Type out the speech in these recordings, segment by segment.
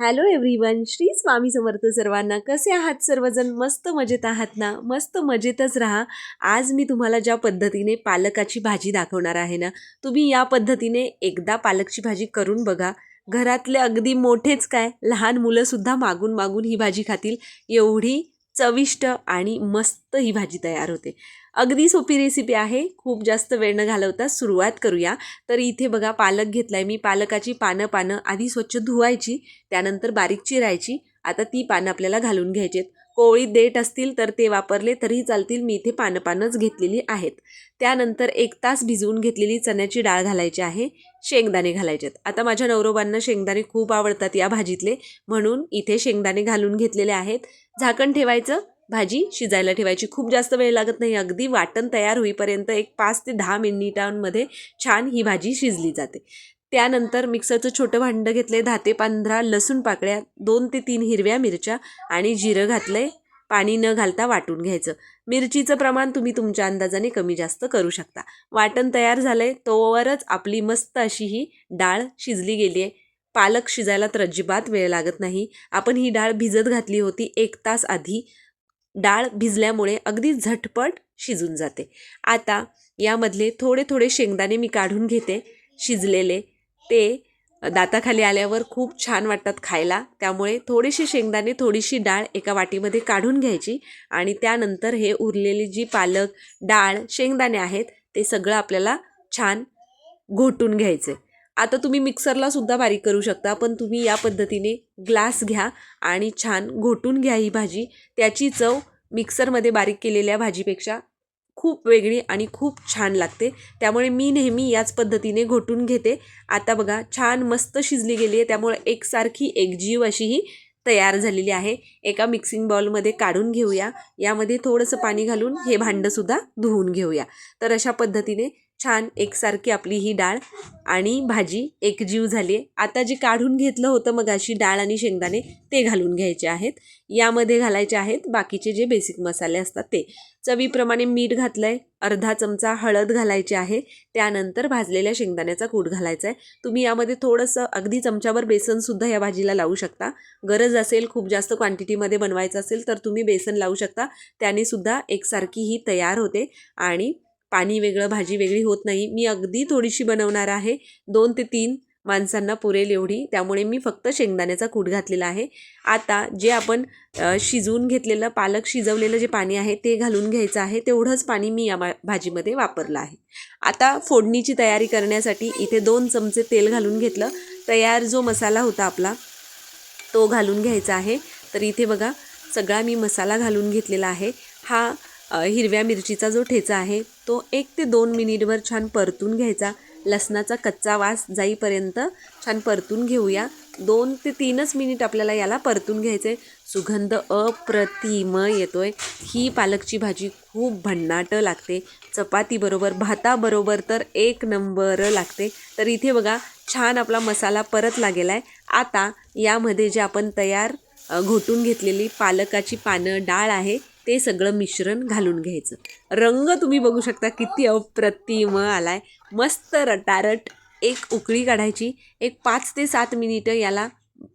Hello everyone, Shri Swami Samarth सर्वांना. कसे आहात सर्वजण? मस्त मजेत आहात ना? मस्त मजेतच राहा. आज मी तुम्हाला ज्या पद्धतीने पालकाची भाजी दाखवणार आहे ना, तुम्ही या पद्धतीने एकदा पालकची भाजी करून बघा. घरातले अगदी मोठेच काय, लहान मुलंसुद्धा मागून मागून ही भाजी खातील. एवढी चविष्ट आणि मस्त ही भाजी तयार होते. अगदी सोपी रेसिपी आहे. खूप जास्त वेळ न घालवता सुरुवात करूया. तर इथे बघा पालक घेतलाय मी. पालकाची पानं आधी स्वच्छ धुवायची, त्यानंतर बारीक चिरायची. आता ती पानं आपल्याला घालून घ्यायचेत. कोवळी देठ असतील तर ते वापरले तरी चालतील. मी इथे पानंच घेतलेली आहेत. त्यानंतर 1 तास भिजवून घेतलेली चण्याची डाळ घालायची आहे. शेंगदाणे घालायचेत. आता माझ्या नवरोबांना शेंगदाणे खूप आवडतात या भाजीतले, म्हणून इथे शेंगदाणे घालून घेतलेले आहेत. झाकण ठेवायचं, भाजी शिजायला ठेवायची. खूप जास्त वेळ लागत नाही. अगदी वाटण तयार होईपर्यंत एक 5 ते 10 मिनिटांमध्ये छान ही भाजी शिजली जाते. त्यानंतर मिक्सरचं छोटं भांडं घेतले. 10 ते 15 लसूण पाकळ्या, 2 ते 3 हिरव्या मिरच्या आणि जिरं घातलंय. पाणी न घालता वाटून घ्यायचं. मिरचीचं प्रमाण तुम्ही तुमच्या अंदाजाने कमी जास्त करू शकता. वाटण तयार झालंय तोवरच आपली मस्त अशी ही डाळ शिजली गेली आहे. पालक शिजायला तर अजिबात वेळ लागत नाही. आपण ही डाळ भिजत घातली होती 1 तास आधी. डाळ भिजल्यामुळे अगदी झटपट शिजून जाते. आता यामधले थोडे थोडे शेंगदाणे मी काढून घेते शिजलेले. ते दाताखाली आल्यावर खूप छान वाटतात खायला. त्यामुळे थोडेसे शेंगदाणे, थोडीशी डाळ एका वाटीमध्ये काढून घ्यायची आणि त्यानंतर हे उरलेली जी पालक, डाळ, शेंगदाणे आहेत ते सगळं आपल्याला छान घोटून घ्यायचे. आता तुम्ही मिक्सरला सुद्धा बारीक करू शकता, पण तुम्ही या पद्धतीने ग्लास घ्या आणि छान घोटून घ्या ही भाजी. त्याची चव मिक्सरमध्ये बारीक केलेल्या भाजीपेक्षा खूप वेगळी आणि खूप छान लागते. त्यामुळे मी नेहमी याच पद्धतीने घोटून घेते. आता बघा छान मस्त शिजली गेली आहे, त्यामुळे एकसारखी एकजीव अशी ही तयार झालेली आहे. एका मिक्सिंग बाउलमध्ये काढून घेऊया. यामध्ये थोडंसं पाणी घालून हे भांडंसुद्धा धुवून घेऊया. तर अशा पद्धतीने छान एकसारखी आपली ही डाळ आणि भाजी एकजीव झाली आहे. आता जे काढून घेतलं होतं मग अशी डाळ आणि शेंगदाणे ते घालून घ्यायचे आहेत. यामध्ये घालायचे आहेत बाकीचे जे बेसिक मसाले असतात ते. चवीप्रमाणे मीठ घातलं आहे. अर्धा चमचा हळद घालायची आहे. त्यानंतर भाजलेल्या शेंगदाण्याचा कूट घालायचा आहे. तुम्ही यामध्ये थोडंसं अगदी चमच्याभर बेसनसुद्धा या भाजीला लावू शकता. गरज असेल, खूप जास्त क्वांटिटीमध्ये बनवायचं असेल तर तुम्ही बेसन लावू शकता. त्याने सुद्धा एकसारखी ही तयार होते आणि पाणी वेगळं भाजी वेगळी होत नाही. मी अगदी थोडीशी बनवणार आहे. 2 ते 3 माणसांना पुरेल एवढी. त्यामुळे मी फक्त शेंगदाण्याचा कूट घातलेला आहे. आता जे आपण शिजवून घेतलेलं पालक शिजवलेलं जे पाणी आहे ते घालून घ्यायचं आहे. तेवढंच पाणी मी या भाजीमध्ये वापरलं आहे. आता फोडणीची तयारी करण्यासाठी इथे 2 चमचे तेल घालून घेतलं. तयार जो मसाला होता आपला तो घालून घ्यायचा आहे. तर इथे बघा सगळा मी मसाला घालून घेतलेला आहे. हा हिरव्या मिरचीचा जो ठेचा आहे तो 1 ते 2 मिनिटभर छान परतून घ्यायचा. लसणाचा कच्चा वास जाईपर्यंत छान परतून घेऊया. 2 ते 3च मिनिट आपल्याला याला परतून घ्यायचं आहे. सुगंध अप्रतिम येतोय. ही पालकची भाजी खूप भन्नाट लागते. चपातीबरोबर, भाताबरोबर तर 1 नंबर लागते. तर इथे बघा छान आपला मसाला परतला गेला आहे. आता यामध्ये जे आपण तयार घोटून घेतलेली पालकाची पानं, डाळ आहे ते सगळं मिश्रण घालून घ्यायचं. रंग तुम्ही बघू शकता किती अप्रतिम आलाय. मस्त रटारट एक उकळी काढायची. एक 5 ते 7 मिनिटं याला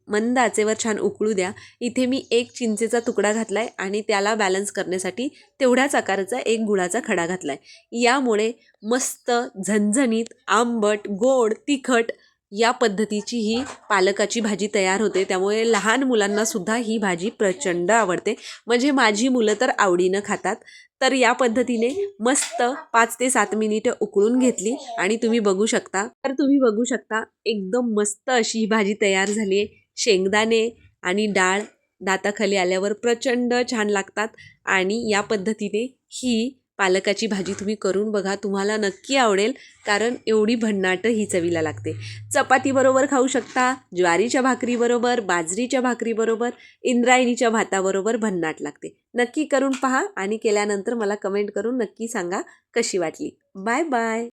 मंद आचेवर छान उकळू द्या. इथे मी 1 चिंचेचा तुकडा घातलाय आणि त्याला बॅलन्स करण्यासाठी तेवढ्याच आकाराचा 1 गुळाचा खडा घातलाय. यामुळे मस्त झणझणीत, आंबट, गोड, तिखट या पद्धतीची ही पालकाची भाजी तयार होते. त्यामुळे लहान मुलांना सुद्धा ही भाजी प्रचंड आवडते. म्हणजे माझी मुलं तर आवडीनं खातात. तर या पद्धतीने मस्त 5 ते 7 मिनिटं उकळून घेतली आणि तुम्ही बघू शकता एकदम मस्त अशी ही भाजी तयार झाली आहे. शेंगदाणे आणि डाळ दाताखाली आल्यावर प्रचंड छान लागतात आणि या पद्धतीने ही पालकाची भाजी तुम्ही करून बघा. तुम्हाला नक्की आवडेल, कारण एवढी भन्नाट ही चवीला लागते. चपातीबरोबर खाऊ शकता, ज्वारीच्या भाकरीबरोबर, बाजरीच्या भाकरीबरोबर, इंद्रायणीच्या भाताबरोबर भन्नाट लागते. नक्की करून पहा आणि केल्यानंतर मला कमेंट करून नक्की सांगा कशी वाटली. Bye bye.